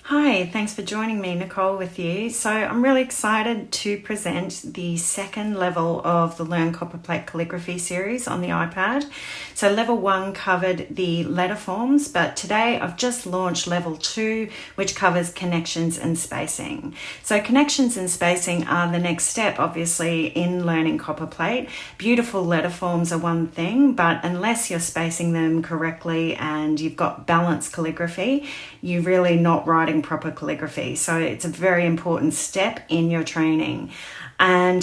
Hi, thanks for joining me, Nicole, with you. So I'm really excited to present the second level of the Learn Copperplate Calligraphy series on the iPad. So level 1 covered the letter forms, but today I've just launched level 2, which covers connections and spacing. So connections and spacing are the next step, obviously, in learning Copperplate. Beautiful letter forms are one thing, but unless you're spacing them correctly and you've got balanced calligraphy, you're really not writing proper calligraphy. So it's a very important step in your training. And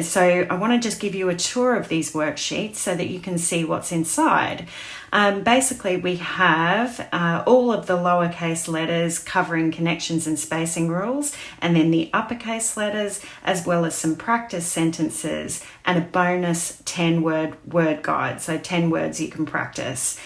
so I want to just give you a tour of these worksheets so that you can see what's inside. Basically, we have all of the lowercase letters covering connections and spacing rules, and then the uppercase letters, as well as some practice sentences and a bonus 10-word guide, so 10 words you can practice.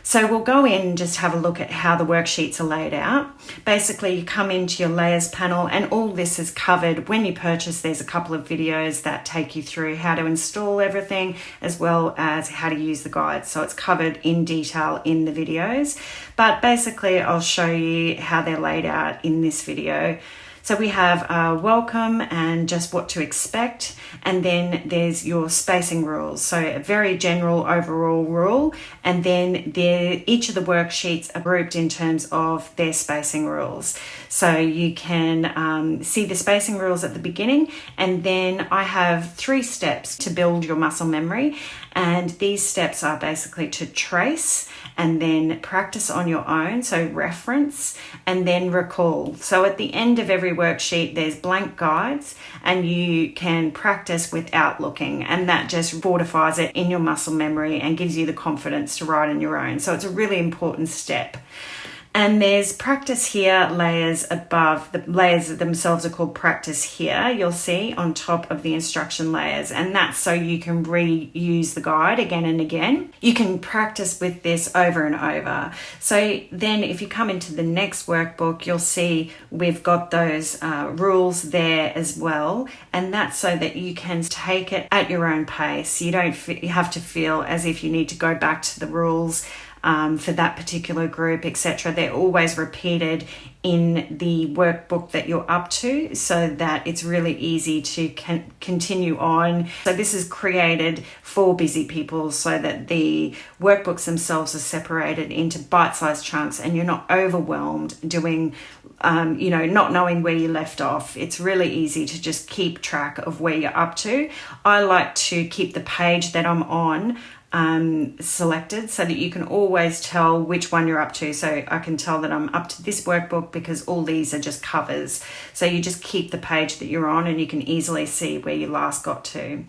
So we'll go in and just have a look at how the worksheets are laid out. Basically, you come into your layers panel and all this is covered. When you purchase, there's a couple of videos that take you through how to install everything as well as how to use the guide. So it's covered in detail in the videos. But basically, I'll show you how they're laid out in this video. So we have welcome and just what to expect, and then there's your spacing rules. So a very general overall rule, and then each of the worksheets are grouped in terms of their spacing rules. So you can see the spacing rules at the beginning, and then I have 3 steps to build your muscle memory. And these steps are basically to trace and then practice on your own, so reference, and then recall. So at the end of every worksheet, there's blank guides and you can practice without looking, and that just fortifies it in your muscle memory and gives you the confidence to write on your own. So it's a really important step. And there's practice here, layers above. The layers themselves are called practice here, you'll see, on top of the instruction layers. And that's so you can reuse the guide again and again. You can practice with this over and over. So then if you come into the next workbook, you'll see we've got those rules there as well. And that's so that you can take it at your own pace. You don't have to feel as if you need to go back to the rules for that particular group, etc. They're always repeated in the workbook that you're up to, so that it's really easy to continue on. So this is created for busy people so that the workbooks themselves are separated into bite-sized chunks and you're not overwhelmed doing not knowing where you left off. It's really easy to just keep track of where you're up to. I like to keep the page that I'm on selected so that you can always tell which one you're up to. So I can tell that I'm up to this workbook because all these are just covers. So you just keep the page that you're on and you can easily see where you last got to.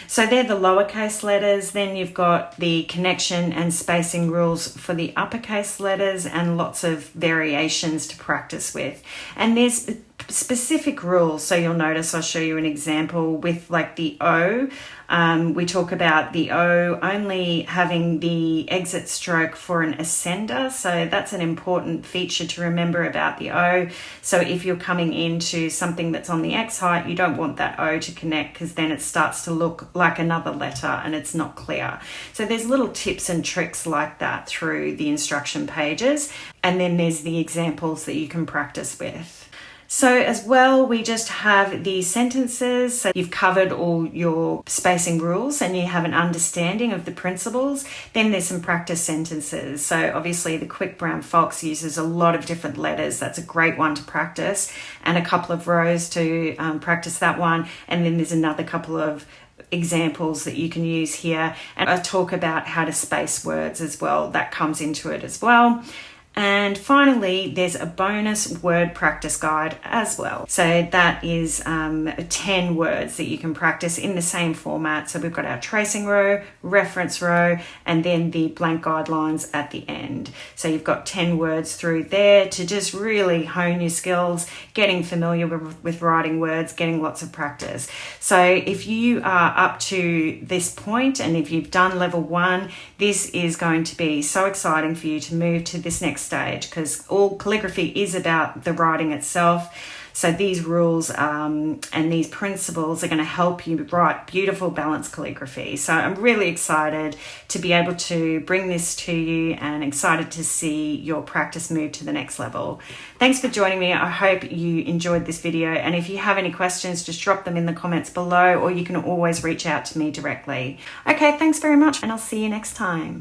So they're the lowercase letters. Then you've got the connection and spacing rules for the uppercase letters and lots of variations to practice with. And there's specific rules. So you'll notice I'll show you an example with like the O. We talk about the O only having the exit stroke for an ascender. So that's an important feature to remember about the O. So if you're coming into something that's on the X height, you don't want that O to connect because then it starts to look like another letter and it's not clear. So there's little tips and tricks like that through the instruction pages. And then there's the examples that you can practice with. So as well, we just have the sentences. So you've covered all your spacing rules and you have an understanding of the principles. Then there's some practice sentences. So obviously the Quick Brown Fox uses a lot of different letters. That's a great one to practice, and a couple of rows to practice that one. And then there's another couple of examples that you can use here. And I talk about how to space words as well. That comes into it as well. And finally, there's a bonus word practice guide as well. So that is 10 words that you can practice in the same format. So we've got our tracing row, reference row, and then the blank guidelines at the end. So you've got 10 words through there to just really hone your skills, getting familiar with writing words, getting lots of practice. So if you are up to this point and if you've done level 1, this is going to be so exciting for you to move to this next stage, because all calligraphy is about the writing itself. So these rules and these principles are going to help you write beautiful balanced calligraphy. So I'm really excited to be able to bring this to you and excited to see your practice move to the next level. Thanks for joining me. I hope you enjoyed this video, and if you have any questions, just drop them in the comments below, or you can always reach out to me directly. Okay, thanks very much, and I'll see you next time.